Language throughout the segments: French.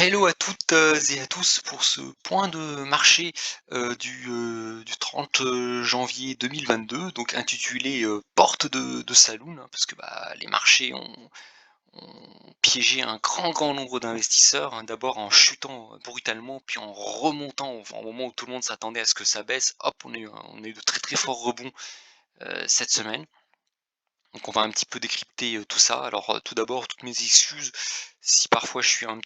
Hello à toutes et à tous pour ce point de marché du 30 janvier 2022, donc intitulé Porte de Saloon, hein, parce que les marchés ont piégé un grand nombre d'investisseurs, hein, d'abord en chutant brutalement, puis en remontant au moment où tout le monde s'attendait à ce que ça baisse. Hop, on a eu de très forts rebonds cette semaine. Donc on va un petit peu décrypter tout ça. Alors tout d'abord, toutes mes excuses si parfois je suis un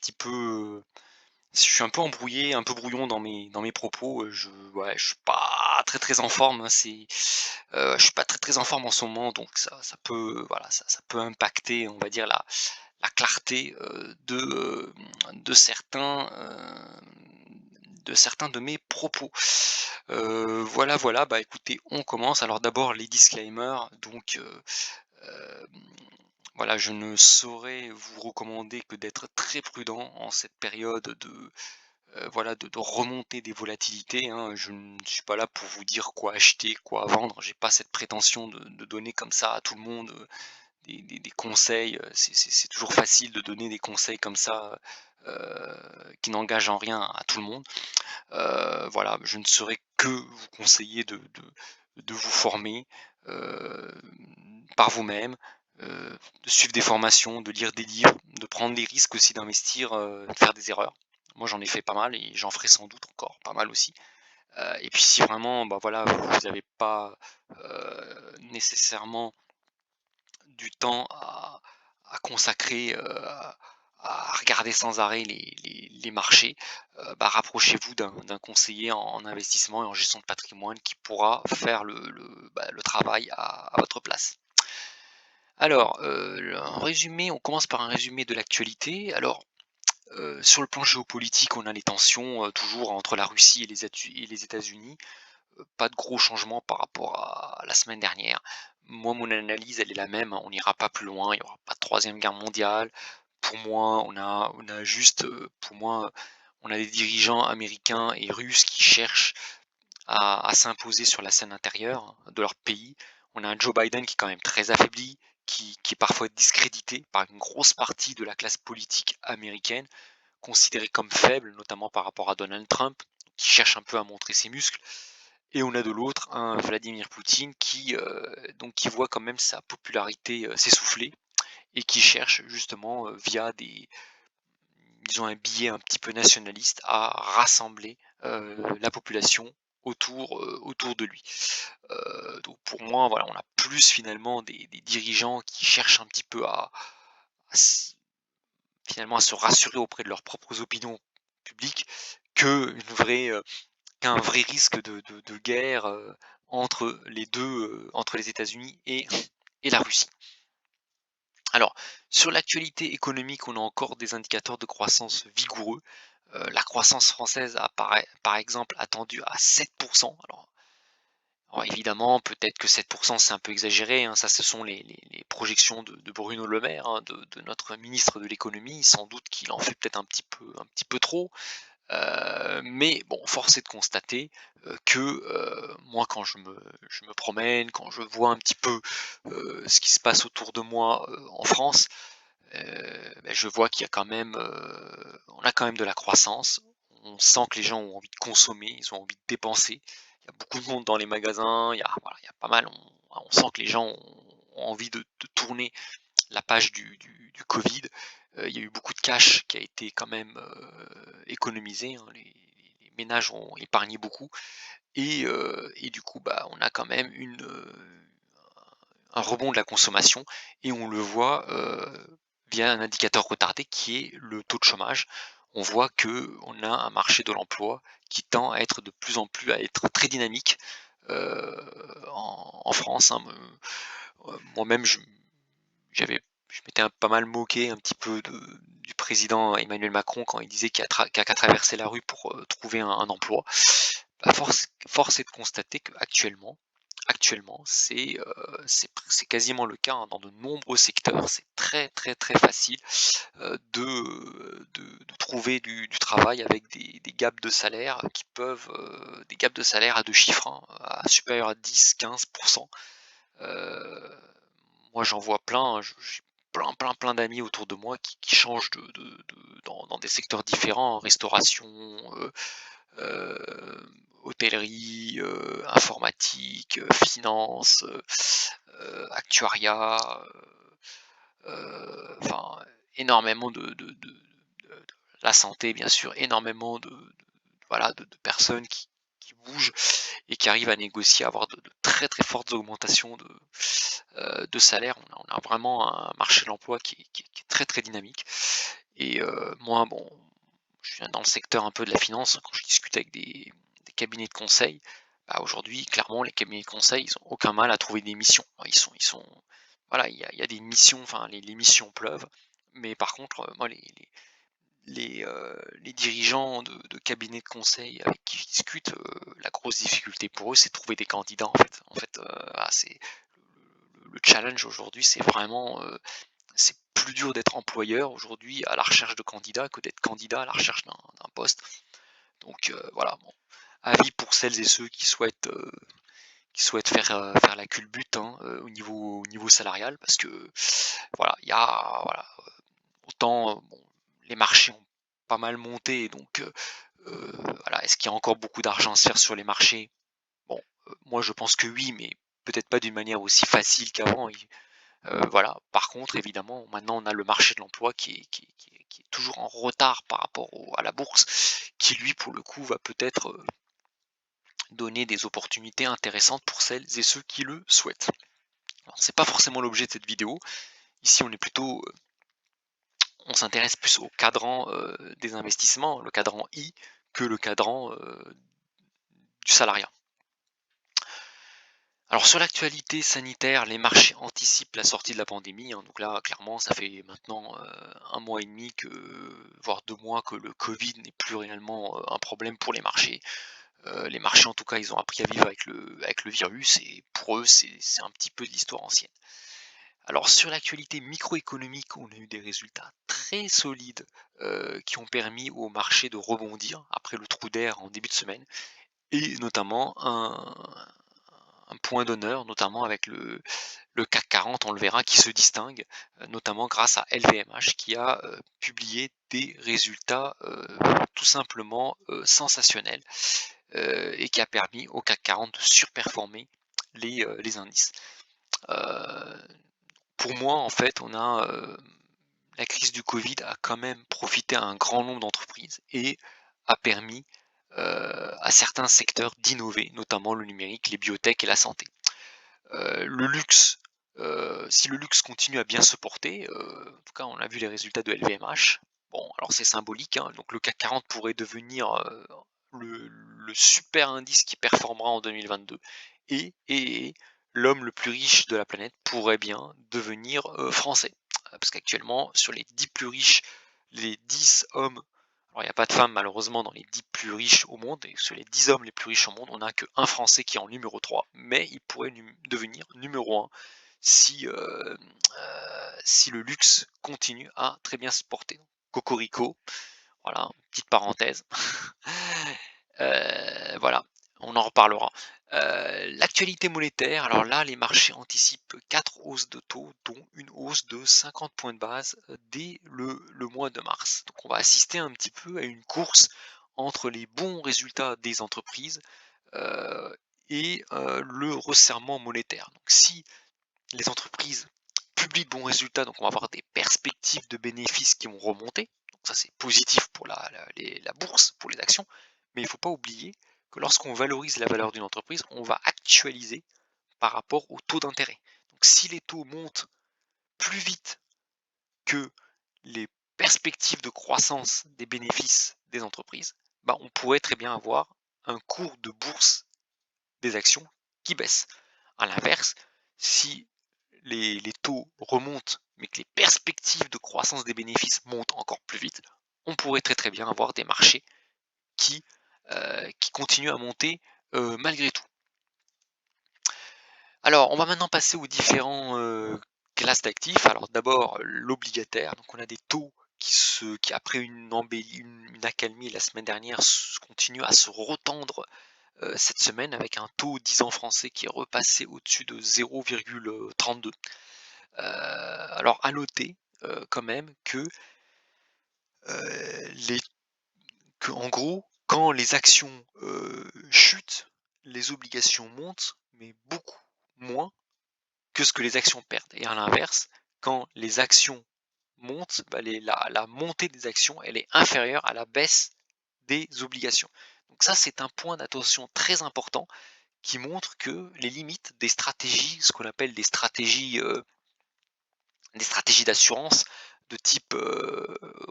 peu embrouillé, un peu brouillon dans mes propos, je suis pas très en forme, hein, je suis pas très en forme en ce moment, donc ça peut, voilà, ça peut impacter, on va dire, la clarté, de certains de mes propos. Voilà, bah, écoutez, on commence. Alors d'abord les disclaimers, donc hem, voilà, je ne saurais vous recommander que d'être très prudent en cette période voilà, de remonter des volatilités, hein. Je ne suis pas là pour vous dire quoi acheter, quoi vendre. J'ai pas cette prétention de donner comme ça à tout le monde, des conseils, c'est toujours facile de donner des conseils comme ça, qui n'engagent en rien à tout le monde. Voilà, je ne saurais que vous conseiller de vous former, par vous-même, de suivre des formations, de lire des livres, de prendre des risques aussi d'investir, de faire des erreurs. Moi, j'en ai fait pas mal et j'en ferai sans doute encore pas mal aussi. Et puis si vraiment, bah, voilà, vous n'avez pas, nécessairement du temps à consacrer, à regarder sans arrêt les marchés, rapprochez-vous d'un conseiller en investissement et en gestion de patrimoine qui pourra faire le travail à votre place. Alors, en résumé, on commence par un résumé de l'actualité. Alors, sur le plan géopolitique, on a les tensions, toujours entre la Russie et les États-Unis. Pas de gros changements par rapport à la semaine dernière. Moi, mon analyse, elle est la même, hein, on n'ira pas plus loin, il n'y aura pas de troisième guerre mondiale. Pour moi, on a juste, pour moi, on a des dirigeants américains et russes qui cherchent à s'imposer sur la scène intérieure de leur pays. On a un Joe Biden qui est quand même très affaibli, qui est parfois discrédité par une grosse partie de la classe politique américaine, considéré comme faible, notamment par rapport à Donald Trump, qui cherche un peu à montrer ses muscles. Et on a de l'autre un Vladimir Poutine qui voit quand même sa popularité, s'essouffler et qui cherche justement, via disons un billet un petit peu nationaliste à rassembler, la population autour de lui. Donc pour moi, voilà, on a plus finalement des dirigeants qui cherchent un petit peu à s finalement à se rassurer auprès de leurs propres opinions publiques que qu'un vrai risque de guerre, entre les 2, entre les États-Unis et la Russie. Alors, sur l'actualité économique, on a encore des indicateurs de croissance vigoureux. La croissance française apparaît, par exemple, attendue à 7. Alors évidemment, peut-être que 7 c'est un peu exagéré, hein, ça ce sont les projections de Bruno Le Maire, hein, de notre ministre de l'économie. Sans doute qu'il en fait peut-être un petit peu trop. Mais bon, force est de constater, que, moi quand je me promène, quand je vois un petit peu, ce qui se passe autour de moi, en France, je vois qu'il y a quand même, on a quand même de la croissance. On sent que les gens ont envie de consommer, ils ont envie de dépenser. Il y a beaucoup de monde dans les magasins, il y a voilà, il y a pas mal on sent que les gens ont envie de tourner la page du Covid. Il y a eu beaucoup de cash qui a été quand même, économisé, hein. Les ménages ont épargné beaucoup et du coup, on a quand même un rebond de la consommation et on le voit, via un indicateur retardé qui est le taux de chômage. On voit que on a un marché de l'emploi qui tend à être de plus en plus à être très dynamique, en France, hein. Moi-même je m'étais pas mal moqué un petit peu du président Emmanuel Macron quand il disait qu'il y a qu'à traverser la rue pour, trouver un emploi. Force est de constater qu'actuellement c'est quasiment le cas, hein, dans de nombreux secteurs. C'est très facile, de trouver du travail avec des gaps de salaire qui peuvent, des gaps de salaire à 2 chiffres, hein, à supérieurs à 10-15. Heu, Moi j'en vois plein, hein, plein d'amis autour de moi qui changent dans des secteurs différents, restauration, hôtellerie, informatique, finance, actuariat, enfin énormément de la santé bien sûr, énormément voilà, de personnes qui bougent et qui arrivent à négocier, à avoir de très, très fortes augmentations de salaire. On a vraiment un marché de l'emploi qui est très, très dynamique et moi, bon, je viens dans le secteur un peu de la finance, quand je discute avec des cabinets de conseil, bah, aujourd'hui, clairement, les cabinets de conseil, ils ont aucun mal à trouver des missions. Ils sont voilà, il y a des missions, enfin les missions pleuvent, mais par contre, moi les dirigeants de cabinets de conseil avec qui je discute, la grosse difficulté pour eux, c'est de trouver des candidats, en fait. En fait, c'est le challenge aujourd'hui, c'est vraiment, c'est plus dur d'être employeur aujourd'hui à la recherche de candidats que d'être candidat à la recherche d'un poste. Donc, voilà, bon, avis pour celles et ceux qui souhaitent faire la culbute, hein, au niveau salarial parce que, voilà, il y a voilà, autant, bon, les marchés ont pas mal monté donc, voilà, est-ce qu'il y a encore beaucoup d'argent à se faire sur les marchés? Bon, moi je pense que oui, mais peut-être pas d'une manière aussi facile qu'avant et voilà. Par contre, évidemment, maintenant on a le marché de l'emploi qui est toujours en retard par rapport à la bourse, qui lui, pour le coup, va peut-être, donner des opportunités intéressantes pour celles et ceux qui le souhaitent. Alors c'est pas forcément l'objet de cette vidéo. Ici, on s'intéresse plus au cadran, des investissements, le cadran I, que le cadran, du salariat. Alors sur l'actualité sanitaire, les marchés anticipent la sortie de la pandémie, hein, donc là clairement ça fait maintenant, 1 mois et demi voire 2 mois que le Covid n'est plus réellement, un problème pour les marchés. Les marchés en tout cas, ils ont appris à vivre avec le virus et pour eux c'est un petit peu de l'histoire ancienne. Alors sur l'actualité microéconomique, on a eu des résultats très solides, qui ont permis au marché de rebondir après le trou d'air en début de semaine et notamment un point d'honneur, notamment avec le CAC 40, on le verra, qui se distingue, notamment grâce à LVMH qui a, publié des résultats, tout simplement, sensationnels, et qui a permis au CAC 40 de surperformer les indices. Heu, pour moi, en fait, la crise du Covid a quand même profité à un grand nombre d'entreprises et a permis, à certains secteurs d'innover, notamment le numérique, les biotech et la santé. Le luxe, si le luxe continue à bien se porter, en tout cas on a vu les résultats de LVMH. Bon, alors c'est symbolique, hein, donc le CAC 40 pourrait devenir, le super indice qui performera en 2022 et l'homme le plus riche de la planète pourrait bien devenir, français. Parce qu'actuellement sur les 10 plus riches, les 10 hommes, alors il n'y a pas de femmes malheureusement dans les 10 plus riches au monde, et sur les 10 hommes les plus riches au monde, on n'a qu'un Français qui est en numéro 3, mais il pourrait devenir numéro 1 si le luxe continue à très bien se porter. Cocorico, voilà, petite parenthèse. Voilà, on en reparlera. L'actualité monétaire, alors là, les marchés anticipent 4 hausses de taux, dont une hausse de 50 points de base dès le mois de mars. Donc on va assister un petit peu à une course entre les bons résultats des entreprises et le resserrement monétaire. Donc si les entreprises publient de bons résultats, donc on va avoir des perspectives de bénéfices qui vont remonter. Donc ça c'est positif pour la bourse, pour les actions, mais il ne faut pas oublier que lorsqu'on valorise la valeur d'une entreprise, on va actualiser par rapport au taux d'intérêt. Donc si les taux montent plus vite que les perspectives de croissance des bénéfices des entreprises, bah, on pourrait très bien avoir un cours de bourse des actions qui baisse. À l'inverse, si les taux remontent, mais que les perspectives de croissance des bénéfices montent encore plus vite, on pourrait très très bien avoir des marchés qui continuent à monter malgré tout. Alors, on va maintenant passer aux différents classes d'actifs. Alors d'abord l'obligataire, donc on a des taux qui après une accalmie la semaine dernière continuent à se retendre cette semaine avec un taux 10 ans français qui est repassé au-dessus de 0,32. Alors à noter, quand même les que en gros, quand les actions, chutent, les obligations montent, mais beaucoup moins que ce que les actions perdent et à l'inverse, quand les actions montent, bah, la montée des actions, elle est inférieure à la baisse des obligations. Donc ça, c'est un point d'attention très important qui montre que les limites des stratégies, ce qu'on appelle des stratégies d'assurance de type,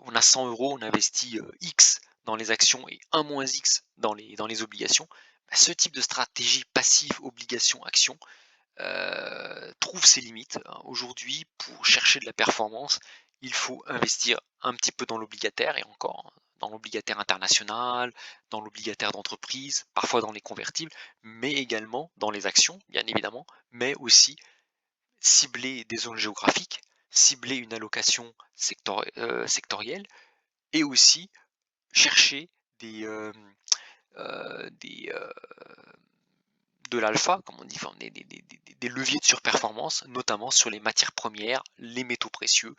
on a 100 euros, on investit, X dans les actions et 1 moins X dans les obligations. Bah, ce type de stratégie passive, obligation, action, trouve ses limites, hein. Aujourd'hui, pour chercher de la performance, il faut investir un petit peu dans l'obligataire et encore, hein, dans l'obligataire international, dans l'obligataire d'entreprise, parfois dans les convertibles, mais également dans les actions, bien évidemment, mais aussi cibler des zones géographiques, cibler une allocation sectorielle et aussi chercher des, des, de l'alpha, comme on dit, enfin, des leviers de surperformance, notamment sur les matières premières, les métaux précieux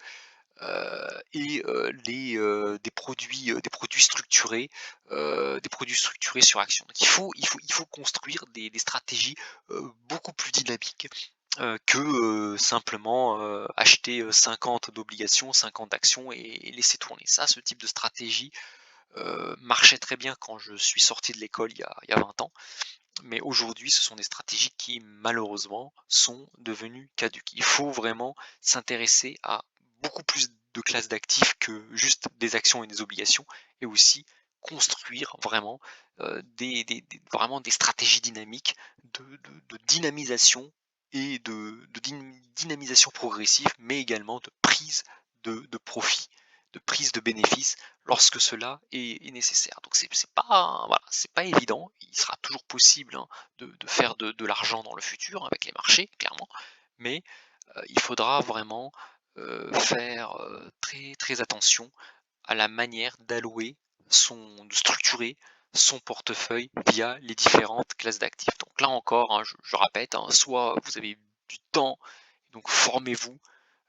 et des produits structurés sur action. Donc il faut construire des stratégies beaucoup plus dynamiques que simplement acheter 50 d'obligations, 50 d'actions et laisser tourner. Ça, ce type de stratégie marchait très bien quand je suis sorti de l'école il y a 20 ans. Mais aujourd'hui, ce sont des stratégies qui malheureusement sont devenues caduques. Il faut vraiment s'intéresser à beaucoup plus de classes d'actifs que juste des actions et des obligations, et aussi construire vraiment vraiment des stratégies dynamiques de dynamisation et dynamisation progressive, mais également de prise de profit, de prise de bénéfices lorsque cela est nécessaire. Donc c'est pas, voilà, c'est pas évident. Il sera toujours possible, hein, de faire de l'argent dans le futur avec les marchés, clairement, mais il faudra vraiment faire très, très attention à la manière d'allouer de structurer son portefeuille via les différentes classes d'actifs. Donc là encore, hein, je répète, hein, soit vous avez du temps, donc formez-vous,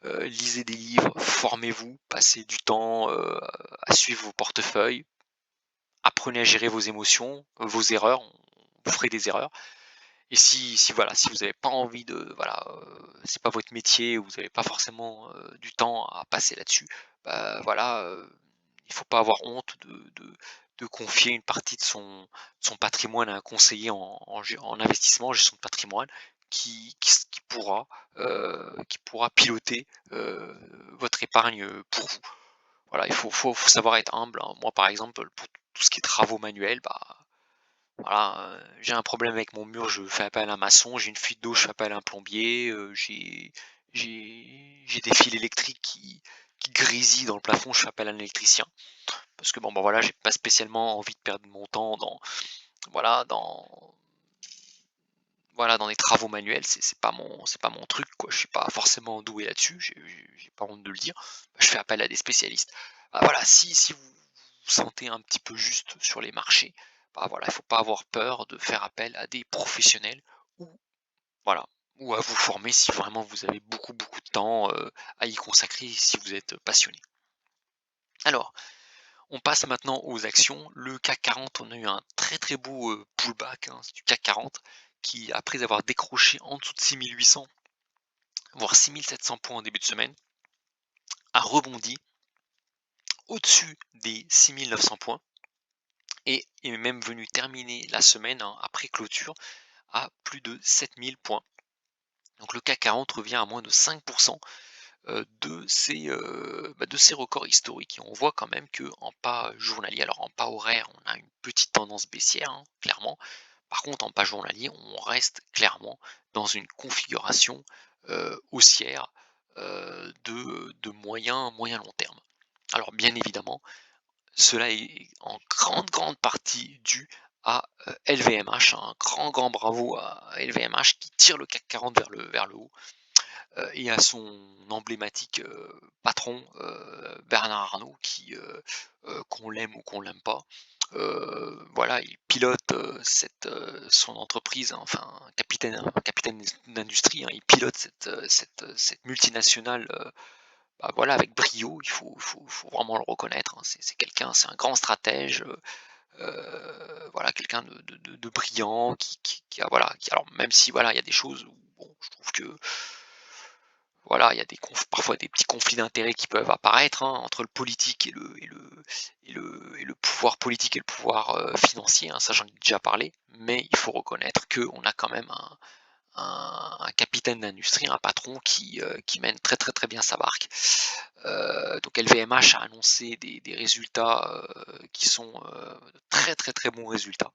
lisez des livres, formez-vous, passez du temps à suivre vos portefeuilles, apprenez à gérer vos émotions, vos erreurs, vous ferez des erreurs. Et si voilà, si vous n'avez pas envie de voilà, c'est pas votre métier, ou vous n'avez pas forcément du temps à passer là-dessus, bah voilà, il faut pas avoir honte de confier une partie de son patrimoine à un conseiller en investissement, en gestion de patrimoine, qui pourra piloter votre épargne pour vous. Voilà, faut savoir être humble, hein. Moi, par exemple, pour tout ce qui est travaux manuels, bah, voilà, j'ai un problème avec mon mur, je fais appel à un maçon, j'ai une fuite d'eau, je fais appel à un plombier, j'ai des fils électriques qui grésillent dans le plafond, je fais appel à un électricien. Parce que bon, bah, voilà, j'ai pas spécialement envie de perdre mon temps voilà, dans des travaux manuels, c'est pas mon truc, quoi. Je suis pas forcément doué là-dessus, j'ai pas honte de le dire. Bah, je fais appel à des spécialistes. Bah, voilà, si vous vous sentez un petit peu juste sur les marchés, bah, voilà, il faut pas avoir peur de faire appel à des professionnels, ou voilà, ou à vous former si vraiment vous avez beaucoup, beaucoup de temps, à y consacrer, si vous êtes passionné. Alors, on passe maintenant aux actions. Le CAC 40, on a eu un très, très beau, pullback, hein, du CAC 40, qui, après avoir décroché en dessous de 6 800, voire 6 700 points en début de semaine, a rebondi au-dessus des 6 900 points et est même venu terminer la semaine, hein, après clôture, à plus de 7 000 points. Donc le CAC 40 revient à moins de 5 de ses records historiques, et on voit quand même que en pas journalier, alors en pas horaire, on a une petite tendance baissière, hein, clairement. Par contre, en pas journalier, on reste clairement dans une configuration haussière de moyen long terme. Alors bien évidemment, cela est en grande, grande partie dû à LVMH, un grand, grand bravo à LVMH qui tire le CAC 40 vers le haut. et à son emblématique, patron, Bernard Arnault qui, qu'on l'aime ou qu'on l'aime pas, voilà, il pilote, son entreprise, hein, enfin un capitaine d'industrie, hein, il pilote cette multinationale, bah, voilà, avec brio, il faut vraiment le reconnaître, hein. C'est quelqu'un, c'est un grand stratège, voilà, quelqu'un de brillant qui a voilà, qui alors même si voilà, il y a des choses où bon, je trouve que voilà, il y a parfois des petits conflits d'intérêts qui peuvent apparaître, hein, entre le politique et le pouvoir politique et le pouvoir, financier, hein, ça j'en ai déjà parlé, mais il faut reconnaître qu'on a quand même un capitaine d'industrie, un patron qui mène très, très, très bien sa barque. Donc LVMH a annoncé des résultats, qui sont, très, très, très bons résultats.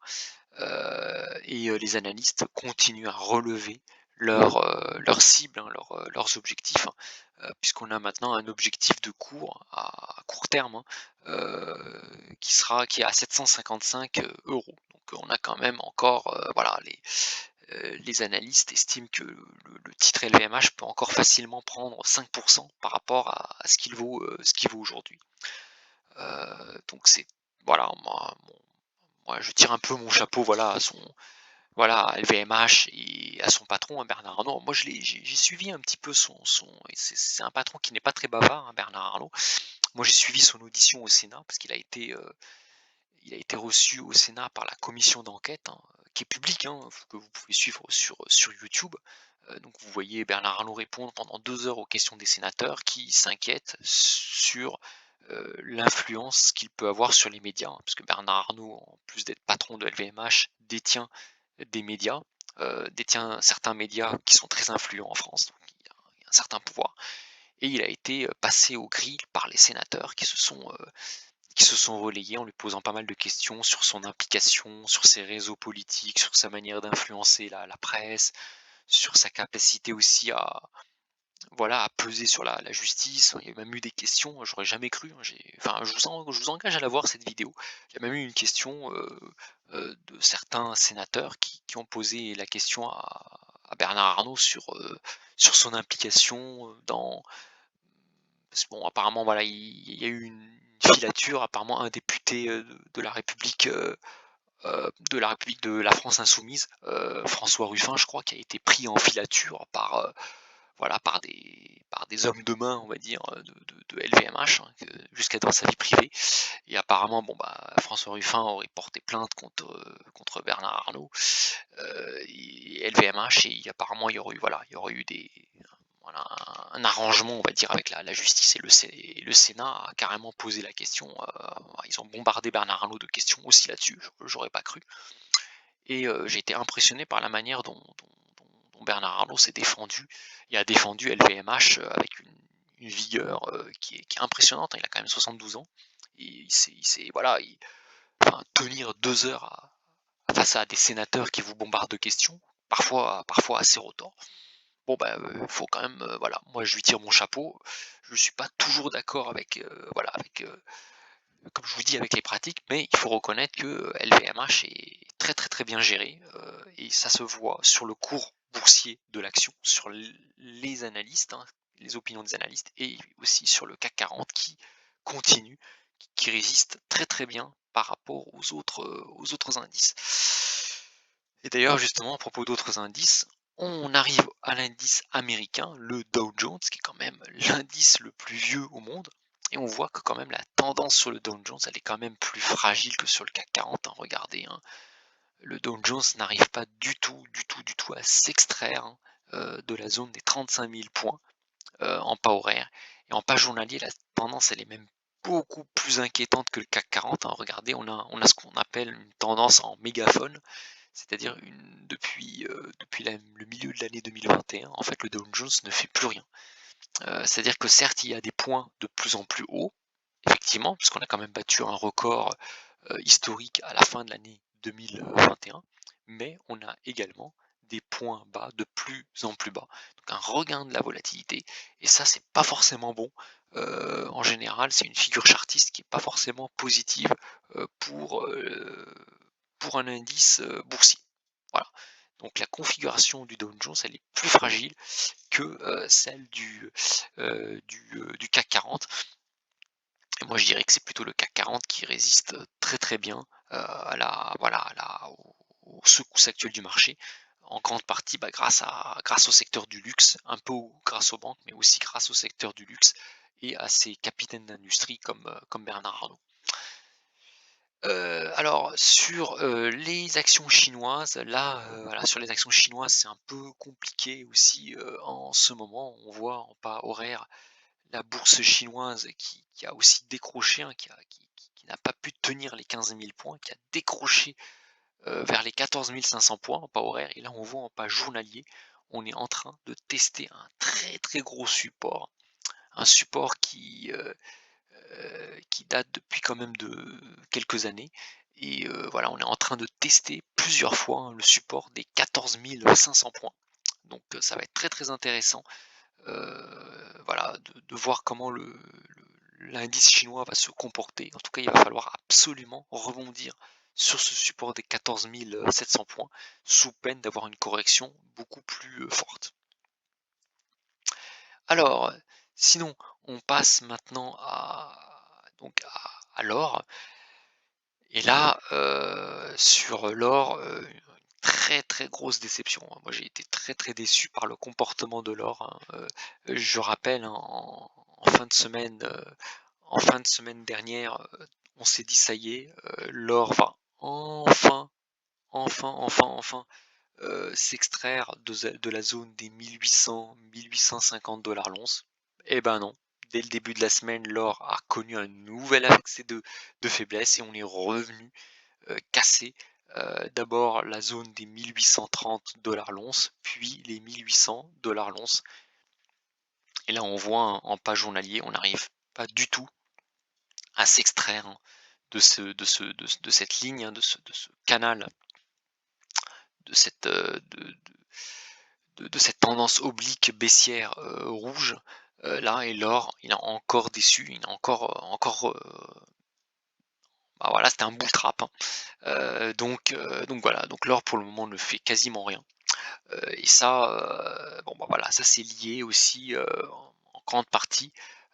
Et les analystes continuent à relever leurs cibles, hein, leurs objectifs, hein, puisqu'on a maintenant un objectif de cours à court terme, hein, qui est à 755 €. Donc on a quand même encore, voilà, les analystes estiment que le titre LVMH peut encore facilement prendre 5 par rapport à ce qu'il vaut aujourd'hui. Donc c'est voilà, moi je tire un peu mon chapeau, voilà, à LVMH et à son patron, à Bernard Arnault. Moi j'ai suivi un petit peu son et c'est un patron qui n'est pas très bavard, hein, Bernard Arnault. Moi j'ai suivi son audition au Sénat parce qu'il a été reçu au Sénat par la commission d'enquête, hein, qui est publique, hein, que vous pouvez suivre sur YouTube. Donc vous voyez Bernard Arnault répondre pendant 2 heures aux questions des sénateurs qui s'inquiètent sur, l'influence qu'il peut avoir sur les médias, hein, parce que Bernard Arnault, en plus d'être patron de LVMH, détient des médias, détient certains médias qui sont très influents en France, donc il a un certain pouvoir et il a été, passé au grill par les sénateurs qui se sont relayés en lui posant pas mal de questions sur son implication, sur ses réseaux politiques, sur sa manière d'influencer la presse, sur sa capacité aussi à voilà, à peser sur la justice. Il y a même eu des questions, j'aurais jamais cru, hein, enfin, je vous engage à la voir cette vidéo. Il y a même eu une question, de certains sénateurs qui ont posé la question à Bernard Arnault sur son implication, dans parce que bon, apparemment, voilà, il y a eu une filature. Apparemment, un député, de la République, de la France insoumise, François Ruffin, je crois, qui a été pris en filature voilà, par des hommes de main, on va dire, de LVMH, hein, jusqu'à dans sa vie privée. Et apparemment, bon, bah, François Ruffin aurait porté plainte contre Bernard Arnault, et LVMH, et apparemment, il y aurait eu voilà, un arrangement, on va dire, avec la justice, et le Sénat a carrément posé la question. Ils ont bombardé Bernard Arnault de questions aussi là-dessus, j'aurais pas cru. Et j'ai été impressionné par la manière dont Bernard Arnault s'est défendu et a défendu LVMH, avec une vigueur, qui est impressionnante, hein. Il a quand même 72 ans et voilà, enfin, tenir 2 heures face à des sénateurs qui vous bombardent de questions, parfois assez retors. Bon, bah, faut quand même, voilà, moi je lui tire mon chapeau. Je suis pas toujours d'accord avec, voilà, comme je vous dis, avec les pratiques, mais il faut reconnaître que LVMH est très, très, très bien géré, et ça se voit sur le cours boursier de l'action, sur les analystes, hein, les opinions des analystes, et aussi sur le CAC 40 qui continue, qui résiste très, très bien par rapport aux autres indices. Et d'ailleurs, justement, à propos d'autres indices, on arrive à l'indice américain, le Dow Jones, qui est quand même l'indice le plus vieux au monde. Et on voit que quand même la tendance sur le Dow Jones, elle est quand même plus fragile que sur le CAC 40, hein. Regardez, hein, le Dow Jones n'arrive pas du tout, du tout, du tout à s'extraire, hein, de la zone des 35 000 points, en pas horaire. Et en pas journalier, la tendance, elle est même beaucoup plus inquiétante que le CAC 40, hein. Regardez, on a ce qu'on appelle une tendance en mégaphone, c'est-à-dire depuis le milieu de l'année 2021, en fait, le Dow Jones ne fait plus rien. C'est-à-dire que certes, il y a des points de plus en plus hauts, effectivement, puisqu'on a quand même battu un record, historique à la fin de l'année 2021, mais on a également des points bas de plus en plus bas. Donc un regain de la volatilité, et ça, c'est pas forcément bon. En général, c'est une figure chartiste qui est pas forcément positive, pour un indice, boursier. Voilà. Donc la configuration du Dow Jones, elle est plus fragile que celle du CAC 40. Et moi je dirais que c'est plutôt le CAC 40 qui résiste très très bien aux secousses actuelles du marché, en grande partie grâce au secteur du luxe, un peu grâce aux banques, mais aussi grâce au secteur du luxe et à ces capitaines d'industrie comme Bernard Arnault. Alors sur les actions chinoises, là, voilà, sur les actions chinoises, c'est un peu compliqué aussi en ce moment. On voit en pas horaire la bourse chinoise qui a aussi décroché, hein, qui n'a pas pu tenir les 15 000 points, qui a décroché vers les 14 500 points en pas horaire. Et là, on voit en pas journalier, on est en train de tester un très très gros support, un support qui date depuis quand même de quelques années. Et voilà, on est en train de tester plusieurs fois hein, le support des 14 500 points. Donc ça va être très très intéressant voilà, de voir comment l'indice chinois va se comporter. En tout cas, il va falloir absolument rebondir sur ce support des 14 700 points, sous peine d'avoir une correction beaucoup plus forte. Alors, sinon, on passe maintenant à l'or. Et là, sur l'or, très, très grosse déception, hein. Moi, j'ai été très, très déçu par le comportement de l'or, hein. Je rappelle, hein, en fin de semaine dernière, on s'est dit: «Ça y est, l'or va enfin, s'extraire de la zone des 1 800-1 850 $ l'once». Eh ben non, dès le début de la semaine, l'or a connu un nouvel accès de faiblesse et on est revenu casser d'abord la zone des 1 830 $ l'once, puis les 1 800 $ l'once. Et là, on voit hein, en pas journalier, on n'arrive pas du tout à s'extraire hein, de cette ligne, hein, de ce canal, de cette, de cette tendance oblique baissière rouge. Là, et l'or, il a encore déçu, il a encore bah voilà, c'était un bull trap, hein. Donc voilà, donc l'or pour le moment ne fait quasiment rien. Et ça, bon bah voilà, ça c'est lié aussi en grande partie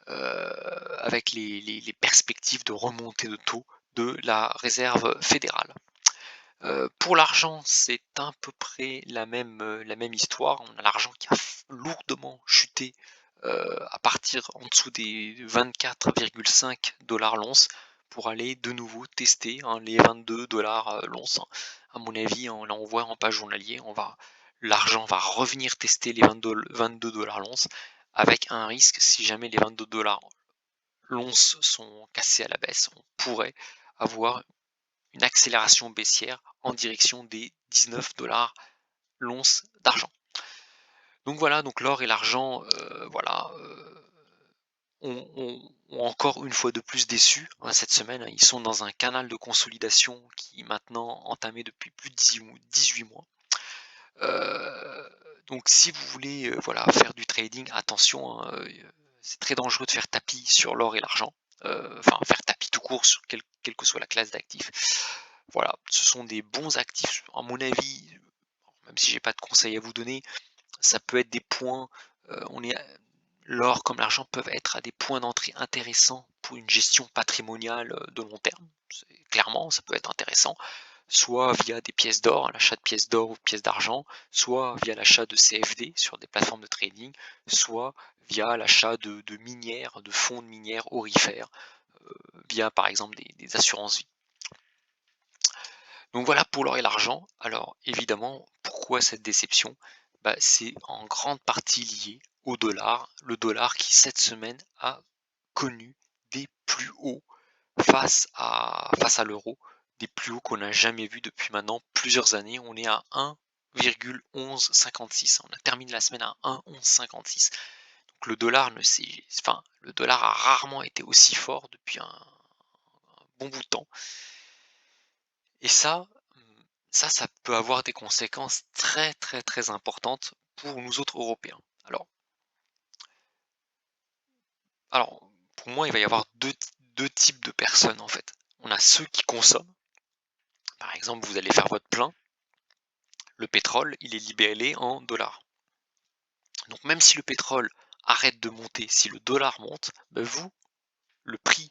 avec les perspectives de remontée de taux de la réserve fédérale. Pour l'argent, c'est à peu près la même histoire. On a l'argent qui a lourdement chuté à partir en dessous des 24,5 $ l'once pour aller de nouveau tester hein, les 22 $ l'once. À mon avis, là on voit en page journalier, l'argent va revenir tester les 22 $ l'once avec un risque si jamais les 22 $ l'once sont cassés à la baisse, on pourrait avoir une accélération baissière en direction des 19 $ l'once d'argent. Donc voilà, donc l'or et l'argent, voilà, ont encore une fois de plus déçu hein, cette semaine. Ils sont dans un canal de consolidation qui est maintenant entamé depuis plus de 18 mois. Euh, donc si vous voulez voilà, faire du trading, attention, hein, c'est très dangereux de faire tapis sur l'or et l'argent. Enfin, faire tapis tout court sur quelle que soit la classe d'actifs. Voilà, ce sont des bons actifs, à mon avis, même si j'ai pas de conseils à vous donner, ça peut être des points, l'or comme l'argent peuvent être à des points d'entrée intéressants pour une gestion patrimoniale de long terme. Clairement, ça peut être intéressant, soit via des pièces d'or, l'achat de pièces d'or ou de pièces d'argent, soit via l'achat de CFD sur des plateformes de trading, soit via l'achat de minières, de fonds de minières aurifères, via par exemple des assurances vie. Donc voilà pour l'or et l'argent. Alors évidemment, pourquoi cette déception? Bah, c'est en grande partie lié au dollar. Le dollar qui cette semaine a connu des plus hauts face à l'euro, des plus hauts qu'on n'a jamais vus depuis maintenant plusieurs années. On est à 1,1156. On a terminé la semaine à 1,1156. Donc le dollar a rarement été aussi fort depuis un bon bout de temps. Et ça peut avoir des conséquences très très très importantes pour nous autres Européens. Alors pour moi, il va y avoir deux types de personnes en fait. On a ceux qui consomment. Par exemple, vous allez faire votre plein, le pétrole, il est libellé en dollars. Donc même si le pétrole arrête de monter, si le dollar monte, bah, vous, le prix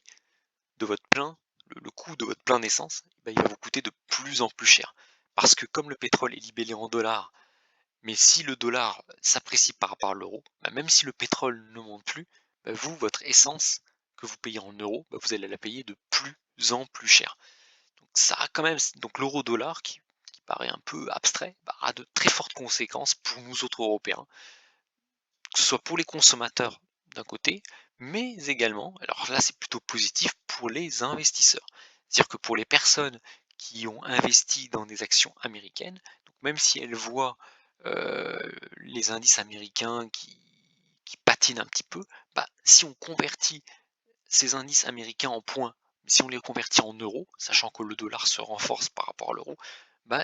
de votre plein, le coût de votre plein d'essence, bah, il va vous coûter de plus en plus cher. Parce que comme le pétrole est libellé en dollars, mais si le dollar s'apprécie par rapport à l'euro, bah, même si le pétrole ne monte plus, bah, vous, votre essence que vous payez en euros, bah, vous allez la payer de plus en plus cher. Donc ça a quand même, donc l'euro-dollar qui paraît un peu abstrait, bah, a de très fortes conséquences pour nous autres Européens, que ce soit pour les consommateurs d'un côté, mais également, alors là c'est plutôt positif pour les investisseurs. C'est-à-dire que pour les personnes qui ont investi dans des actions américaines, donc même si elles voient euh, les indices américains qui patinent un petit peu, bah, si on convertit ces indices américains en points, si on les convertit en euros, sachant que le dollar se renforce par rapport à l'euro, bah,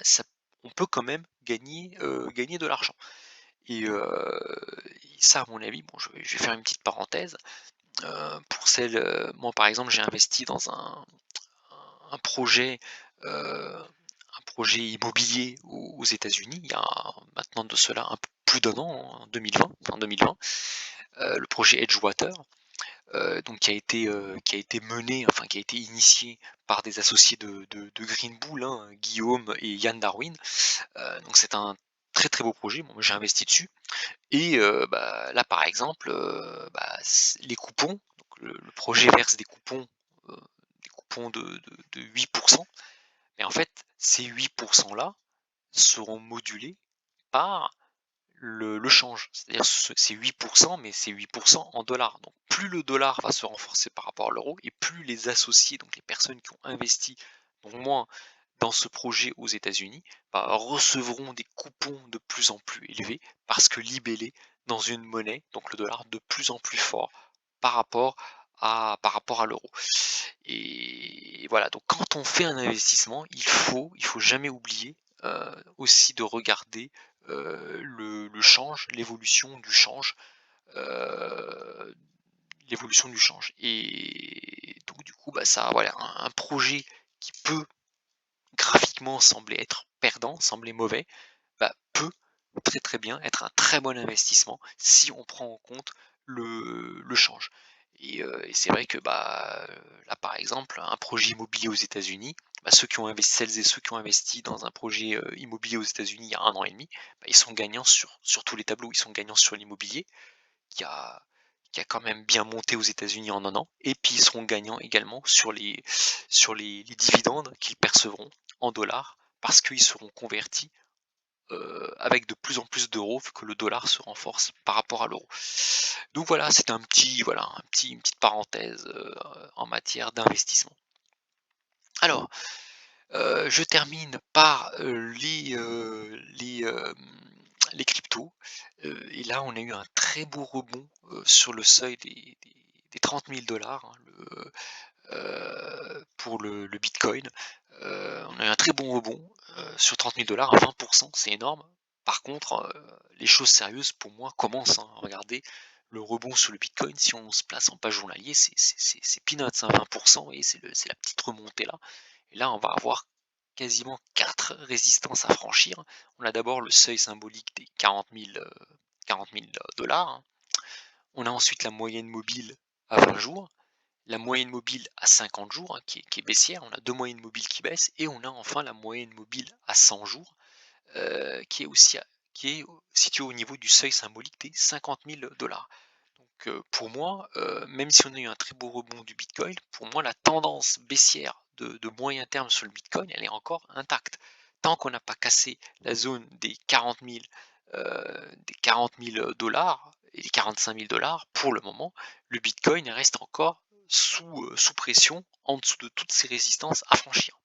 on peut quand même gagner de l'argent. Et ça, à mon avis, bon, je vais faire une petite parenthèse. Pour celle, moi par exemple, j'ai investi dans un projet, un projet immobilier aux États-Unis, il y a maintenant de cela un peu plus d'un an, en 2020, le projet Edgewater, donc qui a été mené, enfin qui a été initié par des associés de Green Bull, hein, Guillaume et Yann Darwin. Donc c'est un très très beau projet. Bon, j'ai investi dessus. Et bah, là, par exemple, bah, les coupons, donc le projet verse des coupons de 8%, mais en fait, ces 8% là seront modulés par le change. C'est-à-dire c'est 8%, mais c'est 8% en dollars. Donc plus le dollar va se renforcer par rapport à l'euro, et plus les associés, donc les personnes qui ont investi, donc moi, dans ce projet aux États-Unis, bah, recevront des coupons de plus en plus élevés parce que libellés dans une monnaie, donc le dollar, de plus en plus fort par rapport par rapport à l'euro. Et voilà, donc quand on fait un investissement, il faut jamais oublier aussi de regarder le change, euh, l'évolution du change. Et donc du coup, bah, ça, voilà, un projet qui peut graphiquement sembler être perdant, sembler mauvais, bah, peut très très bien être un très bon investissement si on prend en compte le change. Et c'est vrai que bah, là par exemple, un projet immobilier aux États-Unis, bah, celles et ceux qui ont investi dans un projet immobilier aux États-Unis il y a un an et demi, bah, ils sont gagnants sur tous les tableaux. Ils sont gagnants sur l'immobilier qui a, qui a quand même bien monté aux États-Unis en un an, et puis ils seront gagnants également sur les dividendes qu'ils percevront en dollars parce qu'ils seront convertis avec de plus en plus d'euros vu que le dollar se renforce par rapport à l'euro. Donc voilà, c'est une petite parenthèse en matière d'investissement. Alors, je termine par les cryptos. Et là, on a eu un très beau rebond sur le seuil des 30 000 dollars, hein, pour le Bitcoin. On a eu un très bon rebond sur 30 000 dollars à 20%, c'est énorme. Par contre, les choses sérieuses pour moi commencent, hein. Regardez le rebond sur le Bitcoin, si on se place en page journalier, c'est peanuts, hein, 20%, et c'est la petite remontée là. Et là, on va avoir quasiment 4 résistances à franchir. On a d'abord le seuil symbolique des 40 000 dollars, hein. On a ensuite la moyenne mobile à 20 jours, la moyenne mobile à 50 jours, hein, qui est baissière. On a deux moyennes mobiles qui baissent, et on a enfin la moyenne mobile à 100 jours, qui est aussi qui est située au niveau du seuil symbolique des 50 000 dollars. Donc pour moi, même si on a eu un très beau rebond du Bitcoin, pour moi la tendance baissière de moyen terme sur le Bitcoin, elle est encore intacte. Tant qu'on n'a pas cassé la zone des 40 000 dollars et les 45 000 dollars, pour le moment, le Bitcoin reste encore sous pression, en dessous de toutes ces résistances à franchir.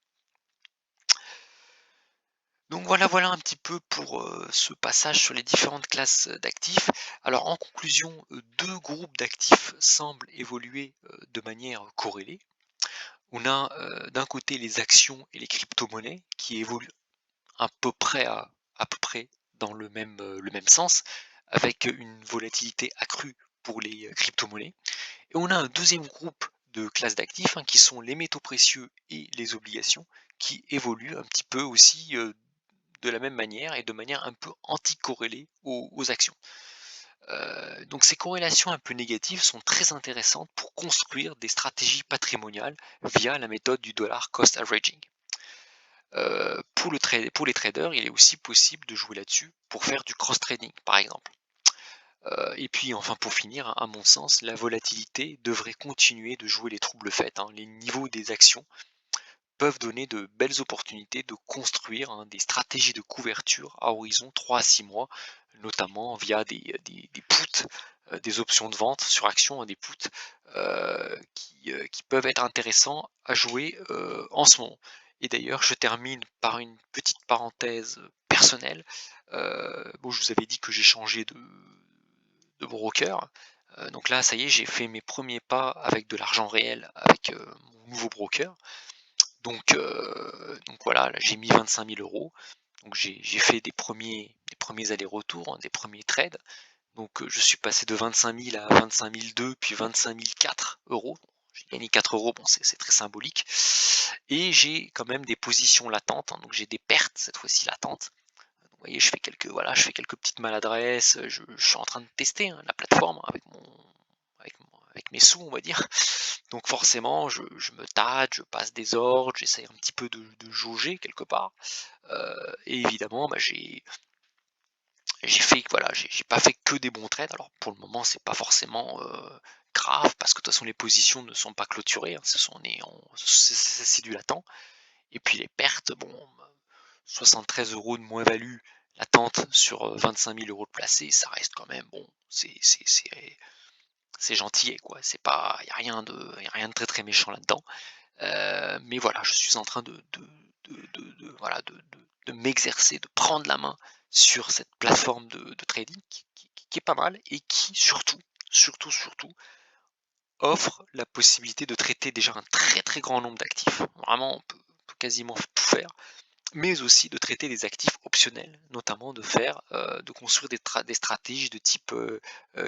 Donc voilà un petit peu pour ce passage sur les différentes classes d'actifs. Alors en conclusion, deux groupes d'actifs semblent évoluer de manière corrélée. On a d'un côté les actions et les crypto-monnaies qui évoluent à peu près dans le même sens, avec une volatilité accrue pour les crypto-monnaies. Et on a un deuxième groupe de classes d'actifs, hein, qui sont les métaux précieux et les obligations, qui évoluent un petit peu aussi de la même manière et de manière un peu anticorrélée aux actions. Donc ces corrélations un peu négatives sont très intéressantes pour construire des stratégies patrimoniales via la méthode du dollar cost averaging. Pour les traders, il est aussi possible de jouer là-dessus pour faire du cross trading par exemple. Et puis enfin pour finir, à mon sens, la volatilité devrait continuer de jouer les troubles faits, hein. Les niveaux des actions peuvent donner de belles opportunités de construire, hein, des stratégies de couverture à horizon 3 à 6 mois, notamment via des puts, des options de vente sur action, hein, des puts qui peuvent être intéressants à jouer en ce moment. Et d'ailleurs, je termine par une petite parenthèse personnelle. Bon, je vous avais dit que j'ai changé de broker. Donc là, ça y est, j'ai fait mes premiers pas avec de l'argent réel avec mon nouveau broker. Donc voilà, là j'ai mis 25 000 euros. Donc j'ai fait des premiers allers-retours, hein, des premiers trades. Donc je suis passé de 25 000 à 25 200, puis 25 004 euros. J'ai gagné 4 euros, bon c'est très symbolique. Et j'ai quand même des positions latentes, hein, donc j'ai des pertes cette fois-ci latentes. Donc, vous voyez, je fais quelques petites maladresses, je suis en train de tester, hein, la plateforme avec mes sous, on va dire. Donc forcément, je me tâte, je passe des ordres, j'essaie un petit peu de jauger quelque part. Et évidemment, bah, j'ai fait, voilà, j'ai pas fait que des bons trades. Alors pour le moment, c'est pas forcément grave parce que de toute façon les positions ne sont pas clôturées, hein, c'est du latent. Et puis les pertes, bon, 73 euros de moins-value latente sur 25 000 euros de placé, ça reste quand même bon. C'est gentil, quoi. C'est pas, y a rien de très très méchant là-dedans. Mais voilà, je suis en train voilà, de m'exercer, de prendre la main sur cette plateforme de trading qui est pas mal et qui surtout offre la possibilité de traiter déjà un très très grand nombre d'actifs. Vraiment, on peut quasiment tout faire, mais aussi de traiter des actifs optionnels, notamment de construire des stratégies de type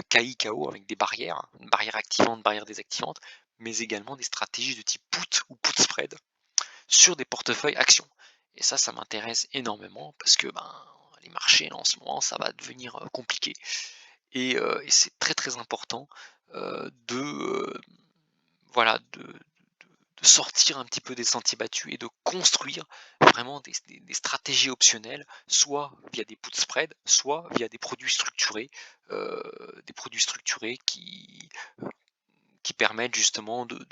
KI-KO avec des barrières, hein, une barrière activante, barrière désactivante, mais également des stratégies de type put ou put spread sur des portefeuilles actions. Et ça m'intéresse énormément parce que les marchés là, en ce moment, ça va devenir compliqué. Et c'est très très important voilà, de sortir un petit peu des sentiers battus et de construire vraiment des stratégies optionnelles, soit via des put spread, soit via des produits structurés qui permettent justement de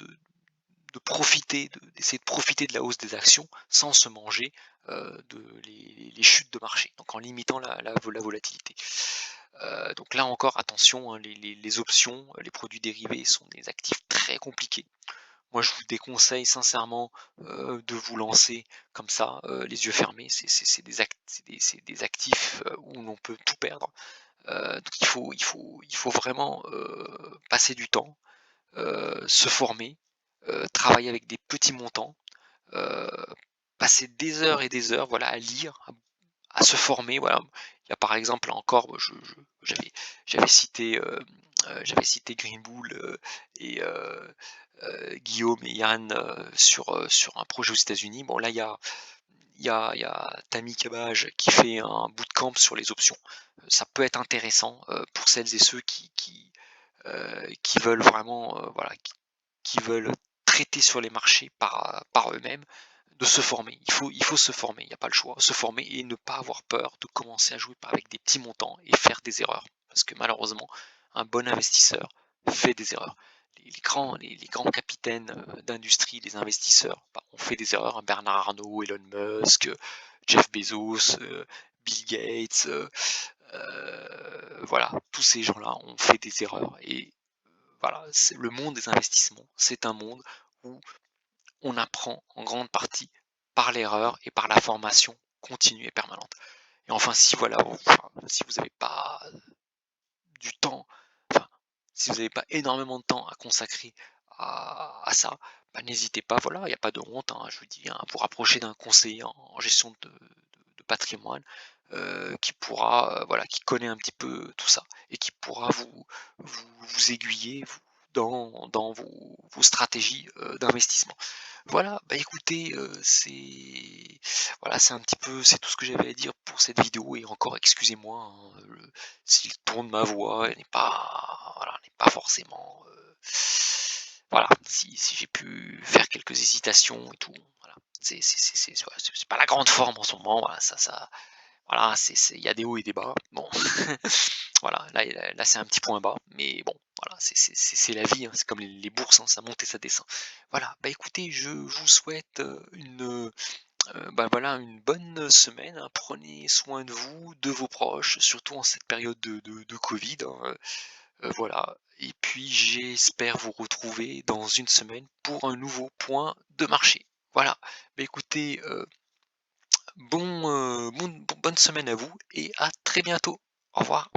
profiter, d'essayer de profiter de la hausse des actions sans se manger les chutes de marché, donc en limitant la volatilité. Donc là encore, attention, hein, les options, les produits dérivés sont des actifs très compliqués. Moi, je vous déconseille sincèrement de vous lancer comme ça, les yeux fermés. C'est des actifs où l'on peut tout perdre. Donc il faut vraiment passer du temps, se former, travailler avec des petits montants, heu, passer des heures et des heures, voilà, à lire, à se former, voilà. Il y a par exemple là encore, j'avais cité Greenbull et Guillaume et Yann sur un projet aux États-Unis. Bon là il y a Tammy Cabage qui fait un bootcamp sur les options. Ça peut être intéressant pour celles et ceux qui veulent vraiment voilà, qui veulent traiter sur les marchés par eux-mêmes, de se former. Il faut se former, il n'y a pas le choix. Se former et ne pas avoir peur de commencer à jouer avec des petits montants et faire des erreurs. Parce que malheureusement, un bon investisseur fait des erreurs. Les grands capitaines d'industrie, les investisseurs, ont fait des erreurs, hein. Bernard Arnault, Elon Musk, Jeff Bezos, Bill Gates, voilà, tous ces gens-là ont fait des erreurs. Et voilà, le monde des investissements, c'est un monde où on apprend en grande partie par l'erreur et par la formation continue et permanente. Et enfin, si vous n'avez pas du temps, enfin, si vous n'avez pas énormément de temps à consacrer à ça, n'hésitez pas, voilà, il n'y a pas de honte, hein, je vous dis, hein, vous rapprocher d'un conseiller en gestion de patrimoine voilà, qui connaît un petit peu tout ça et qui pourra vous aiguiller, vous dans vos stratégies, d'investissement. Voilà, bah, écoutez, c'est un petit peu c'est tout ce que j'avais à dire pour cette vidéo et encore excusez-moi, hein, si le ton de ma voix n'est pas voilà, n'est pas forcément, voilà, si j'ai pu faire quelques hésitations et tout, voilà. C'est pas la grande forme en ce moment, voilà, ça voilà, il y a des hauts et des bas. Bon, voilà, là, c'est un petit point bas, mais bon, voilà, c'est la vie, hein, c'est comme les bourses, hein, ça monte et ça descend. Voilà, bah, écoutez, je vous souhaite, bah, voilà, une bonne semaine, hein. Prenez soin de vous, de vos proches, surtout en cette période de covid, hein, voilà et puis j'espère vous retrouver dans une semaine pour un nouveau point de marché. Voilà, bah, écoutez, bonne semaine à vous et à très bientôt. Au revoir.